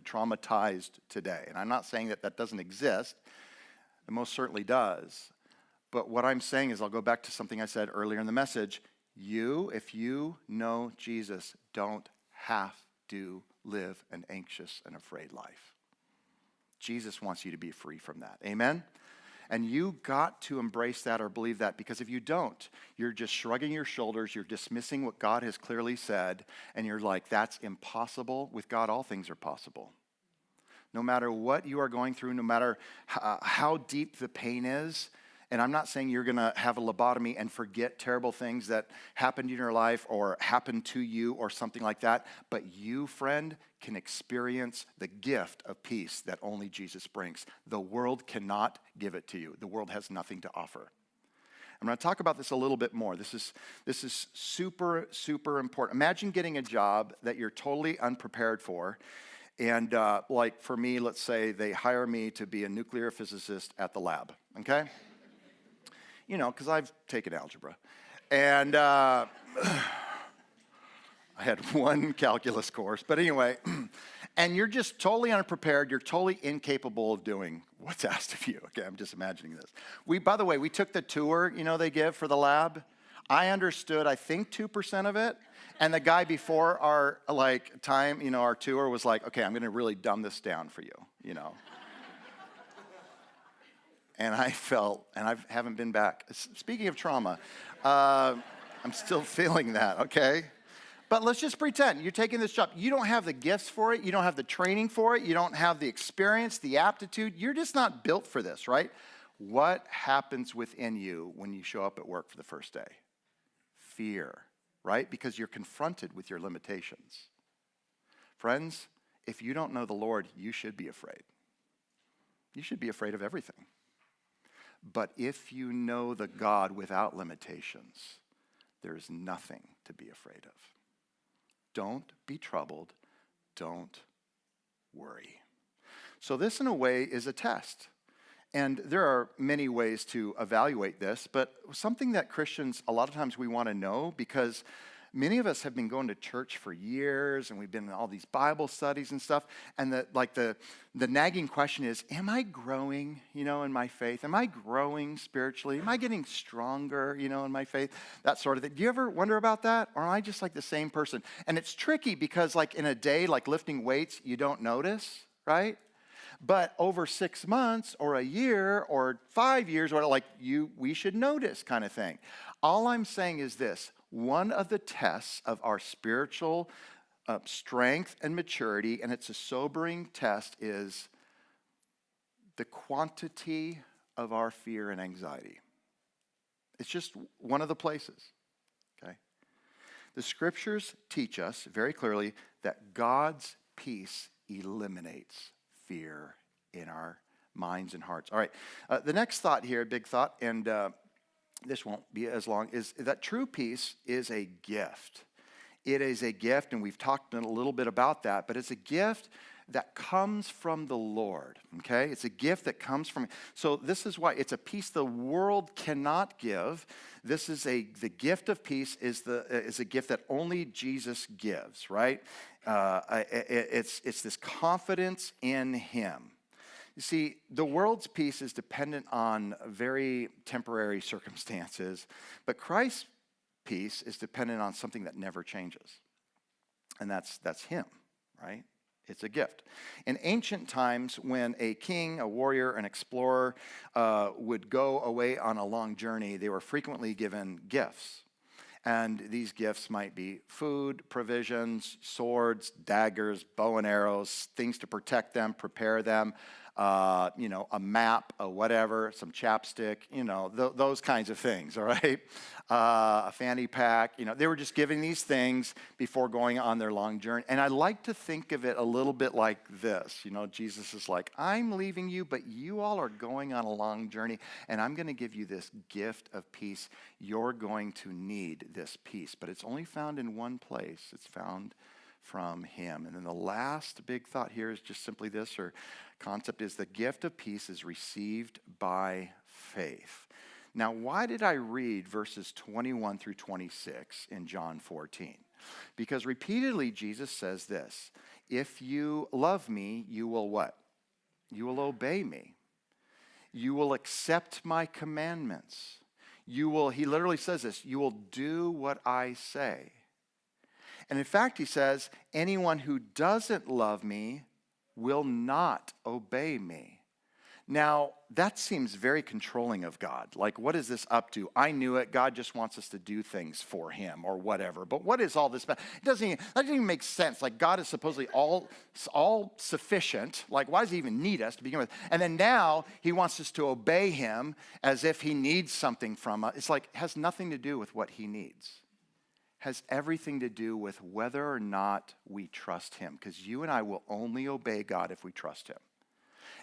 traumatized today. And I'm not saying that that doesn't exist. It most certainly does. But what I'm saying is, I'll go back to something I said earlier in the message. You, if you know Jesus, don't have to live an anxious and afraid life. Jesus wants you to be free from that. Amen? And you got to embrace that or believe that, because if you don't, you're just shrugging your shoulders, you're dismissing what God has clearly said, and you're like, that's impossible. With God, all things are possible. No matter what you are going through, no matter how deep the pain is, and I'm not saying you're going to have a lobotomy and forget terrible things that happened in your life or happened to you or something like that, but you, friend, can experience the gift of peace that only Jesus brings. The world cannot give it to you. The world has nothing to offer. I'm going to talk about this a little bit more. This is super, super important. Imagine getting a job that you're totally unprepared for. And like for me, let's say they hire me to be a nuclear physicist at the lab, okay? You know, because I've taken algebra. And I had one calculus course. But anyway, and you're just totally unprepared. You're totally incapable of doing what's asked of you. Okay, I'm just imagining this. By the way, we took the tour, they give for the lab. I understood, I think, 2% of it. And the guy before our, time, our tour was like, okay, I'm going to really dumb this down for you. And I felt, and I haven't been back. Speaking of trauma, I'm still feeling that, okay? But let's just pretend you're taking this job. You don't have the gifts for it. You don't have the training for it. You don't have the experience, the aptitude. You're just not built for this, right? What happens within you when you show up at work for the first day? Fear, right? Because you're confronted with your limitations. Friends, if you don't know the Lord, you should be afraid. You should be afraid of everything. But if you know the God without limitations, there's nothing to be afraid of. Don't be troubled. Don't worry. So this, in a way, is a test. And there are many ways to evaluate this, but something that Christians, a lot of times we want to know, because many of us have been going to church for years, and we've been in all these Bible studies and stuff, and the nagging question is, am I growing, in my faith? Am I growing spiritually? Am I getting stronger, in my faith? That sort of thing. Do you ever wonder about that? Or am I just like the same person? And it's tricky because in a day, like lifting weights, you don't notice, right? But over 6 months or a year or 5 years, or we should notice kind of thing. All I'm saying is this. One of the tests of our spiritual strength and maturity, and it's a sobering test, is the quantity of our fear and anxiety. It's just one of the places, okay? The scriptures teach us very clearly that God's peace eliminates fear in our minds and hearts. All right, the next thought here, a big thought, and this won't be as long, is that true peace is a gift. It is a gift, and we've talked a little bit about that, but it's a gift that comes from the Lord, okay? It's a gift that comes from, so this is why it's a peace the world cannot give. This is the gift of peace is a gift that only Jesus gives, right? It's this confidence in him. You see, the world's peace is dependent on very temporary circumstances, but Christ's peace is dependent on something that never changes. And that's him, right? It's a gift. In ancient times, when a king, a warrior, an explorer would go away on a long journey, they were frequently given gifts. And these gifts might be food, provisions, swords, daggers, bow and arrows, things to protect them, prepare them, a map, a whatever, some chapstick, those kinds of things, all right? A fanny pack, they were just giving these things before going on their long journey. And I like to think of it a little bit like this. Jesus is like, I'm leaving you, but you all are going on a long journey, and I'm going to give you this gift of peace. You're going to need this peace, but it's only found in one place. It's found from him. And then the last big thought here is just simply this, or concept is the gift of peace is received by faith. Now, why did I read verses 21 through 26 in John 14? Because repeatedly Jesus says this, if you love me, you will what? You will obey me. You will accept my commandments. You will, he literally says this, you will do what I say. And in fact, he says, anyone who doesn't love me will not obey me. Now, that seems very controlling of God. Like, what is this up to? I knew it. God just wants us to do things for him or whatever. But what is all this about? That doesn't even make sense. Like, God is supposedly all sufficient. Like, why does he even need us to begin with? And then now he wants us to obey him as if he needs something from us. It's like, it has nothing to do with what he needs. Has everything to do with whether or not we trust him. Because you and I will only obey God if we trust him.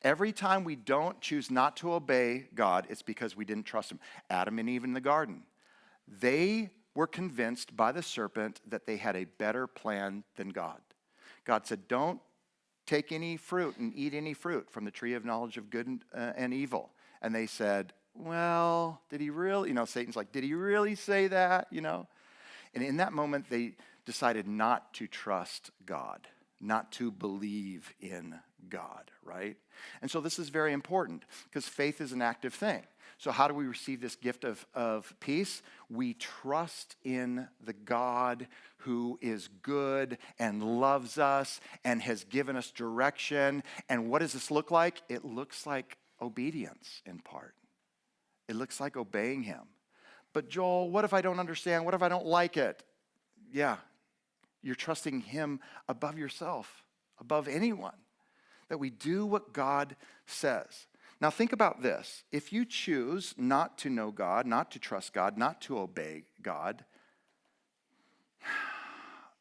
Every time we don't choose not to obey God, it's because we didn't trust him. Adam and Eve in the garden, they were convinced by the serpent that they had a better plan than God. God said, don't take any fruit and eat any fruit from the tree of knowledge of good and evil. And they said, well, did he really? Satan's like, did he really say that? And in that moment, they decided not to trust God, not to believe in God, right? And so this is very important because faith is an active thing. So how do we receive this gift of peace? We trust in the God who is good and loves us and has given us direction. And what does this look like? It looks like obedience in part. It looks like obeying him. But Joel, what if I don't understand? What if I don't like it? Yeah, you're trusting him above yourself, above anyone. That we do what God says. Now think about this. If you choose not to know God, not to trust God, not to obey God,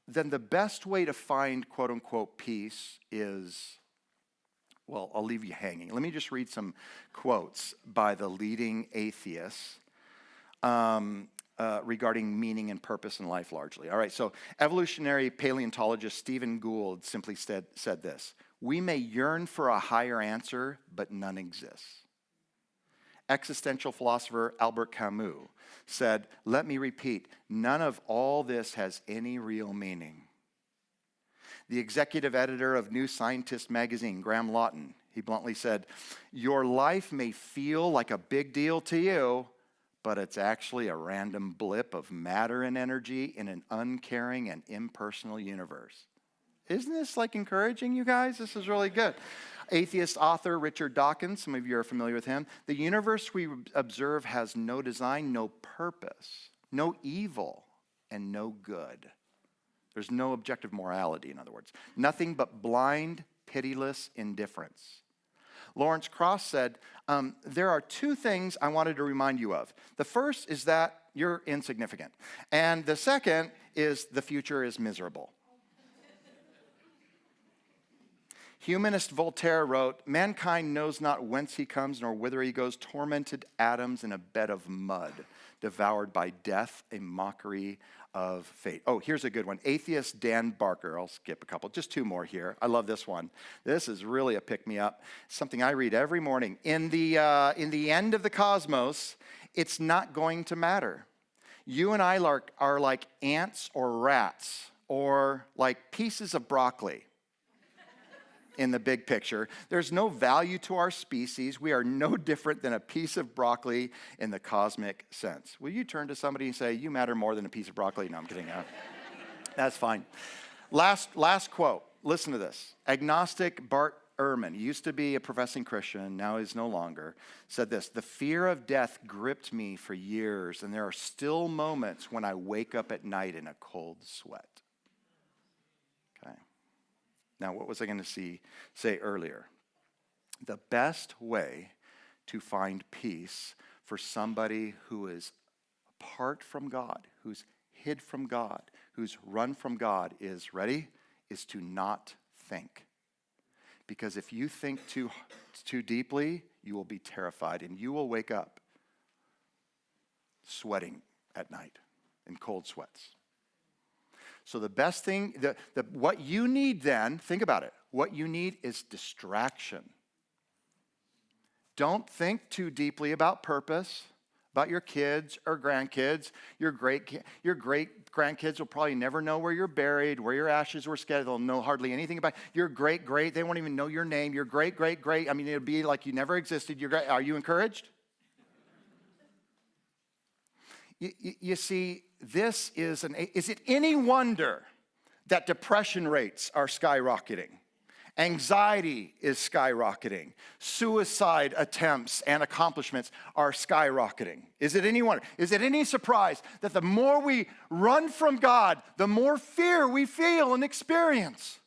then the best way to find quote unquote peace is, well, I'll leave you hanging. Let me just read some quotes by the leading atheists regarding meaning and purpose in life largely. All right, so evolutionary paleontologist Stephen Gould simply said this: we may yearn for a higher answer, but none exists. Existential philosopher Albert Camus said, let me repeat, none of all this has any real meaning. The executive editor of New Scientist magazine, Graham Lawton, he bluntly said, your life may feel like a big deal to you, but it's actually a random blip of matter and energy in an uncaring and impersonal universe. Isn't this like encouraging, you guys? This is really good. Atheist author Richard Dawkins, some of you are familiar with him. The universe we observe has no design, no purpose, no evil, and no good. There's no objective morality, in other words. Nothing but blind, pitiless indifference. Lawrence Krauss said, there are two things I wanted to remind you of. The first is that you're insignificant. And the second is the future is miserable. Humanist Voltaire wrote, mankind knows not whence he comes nor whither he goes, tormented atoms in a bed of mud, devoured by death, a mockery of fate. Oh, here's a good one. Atheist Dan Barker. I'll skip a couple, just two more here. I love this one. This is really a pick-me-up. Something I read every morning. In the end of the cosmos, it's not going to matter. You and I are like ants or rats or like pieces of broccoli. In the big picture, there's no value to our species. We are no different than a piece of broccoli in the cosmic sense. Will you turn to somebody and say, you matter more than a piece of broccoli? No, I'm kidding. That's fine. Last quote. Listen to this. Agnostic Bart Ehrman, used to be a professing Christian, now he's no longer, said this: the fear of death gripped me for years, and there are still moments when I wake up at night in a cold sweat. Okay. Now, what was I going to say earlier? The best way to find peace for somebody who is apart from God, who's hid from God, who's run from God is, ready, is to not think. Because if you think too deeply, you will be terrified and you will wake up sweating at night in cold sweats. So the best thing, what you need then, think about it, what you need is distraction. Don't think too deeply about purpose, about your kids or grandkids. Your great grandkids will probably never know where you're buried, where your ashes were scattered. They'll know hardly anything about your great, they won't even know your name. Your great, I mean, it'll be like you never existed. Are you encouraged? You see, is it any wonder that depression rates are skyrocketing? Anxiety is skyrocketing. Suicide attempts and accomplishments are skyrocketing. Is it any wonder? Is it any surprise that the more we run from God, the more fear we feel and experience?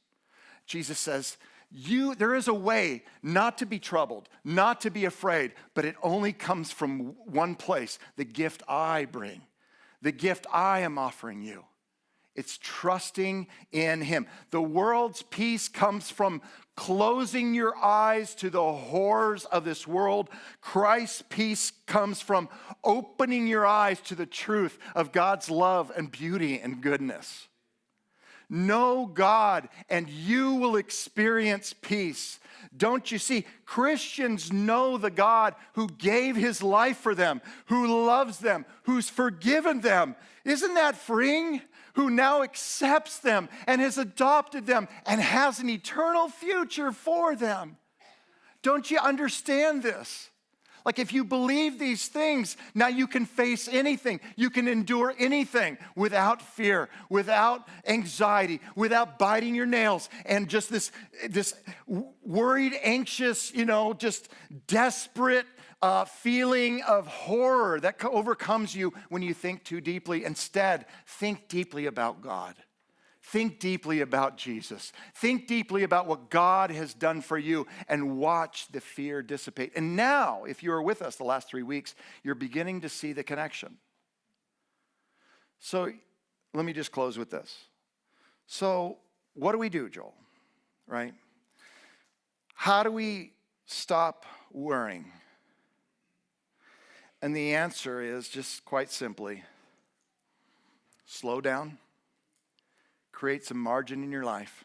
Jesus says, there is a way not to be troubled, not to be afraid, but it only comes from one place, the gift I bring, the gift I am offering you. It's trusting in him. The world's peace comes from closing your eyes to the horrors of this world. Christ's peace comes from opening your eyes to the truth of God's love and beauty and goodness. Know God and you will experience peace. Don't you see? Christians know the God who gave his life for them, who loves them, who's forgiven them. Isn't that freeing? Who now accepts them and has adopted them and has an eternal future for them. Don't you understand this? Like if you believe these things, now you can face anything. You can endure anything without fear, without anxiety, without biting your nails and just this worried, anxious, just desperate feeling of horror that overcomes you when you think too deeply. Instead, think deeply about God. Think deeply about Jesus. Think deeply about what God has done for you and watch the fear dissipate. And now, if you were with us the last 3 weeks, you're beginning to see the connection. So let me just close with this. So what do we do, Joel? Right? How do we stop worrying? And the answer is just quite simply, slow down. Create some margin in your life.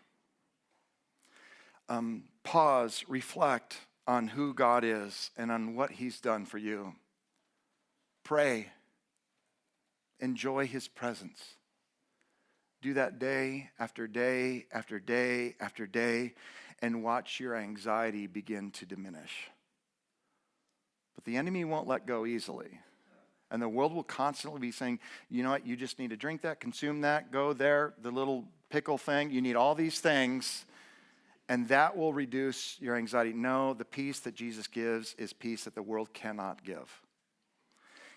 Pause, reflect on who God is and on what he's done for you. Pray. Enjoy his presence. Do that day after day after day after day and watch your anxiety begin to diminish. But the enemy won't let go easily. And the world will constantly be saying, you know what, you just need to drink that, consume that, go there, the little pickle thing. You need all these things, and that will reduce your anxiety. No, the peace that Jesus gives is peace that the world cannot give.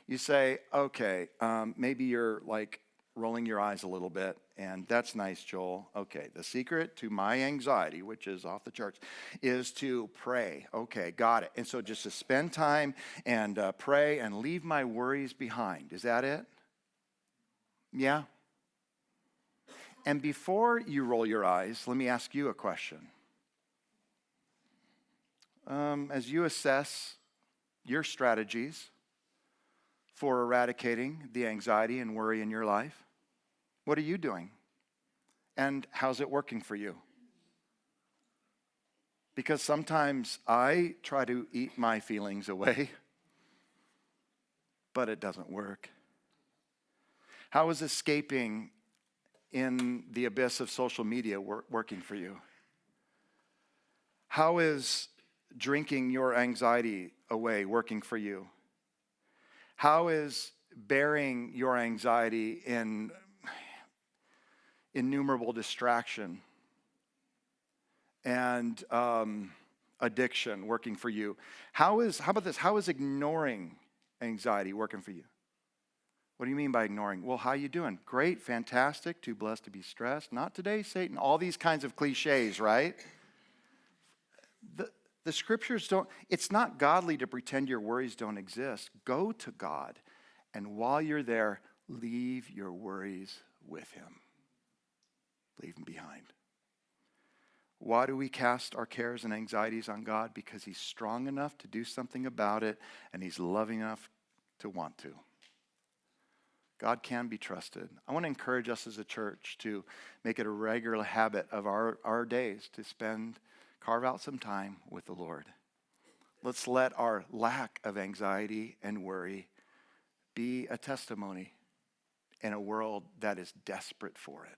You say, okay, maybe you're like rolling your eyes a little bit, and that's nice, Joel. Okay, the secret to my anxiety, which is off the charts, is to pray. Okay, got it. And so just to spend time and pray and leave my worries behind. Is that it? Yeah? And before you roll your eyes, let me ask you a question. As you assess your strategies for eradicating the anxiety and worry in your life, what are you doing? And how's it working for you? Because sometimes I try to eat my feelings away, but it doesn't work. How is escaping in the abyss of social media working for you? How is drinking your anxiety away working for you? How is bearing your anxiety in innumerable distraction and addiction working for you? How about this? How is ignoring anxiety working for you? What do you mean by ignoring? Well, how you doing? Great, fantastic, too blessed to be stressed. Not today, Satan. All these kinds of cliches, right? The scriptures it's not godly to pretend your worries don't exist. Go to God, and while you're there, leave your worries with him. Leave them behind. Why do we cast our cares and anxieties on God? Because he's strong enough to do something about it, and he's loving enough to want to. God can be trusted. I want to encourage us as a church to make it a regular habit of our days to carve out some time with the Lord. Let's let our lack of anxiety and worry be a testimony in a world that is desperate for it.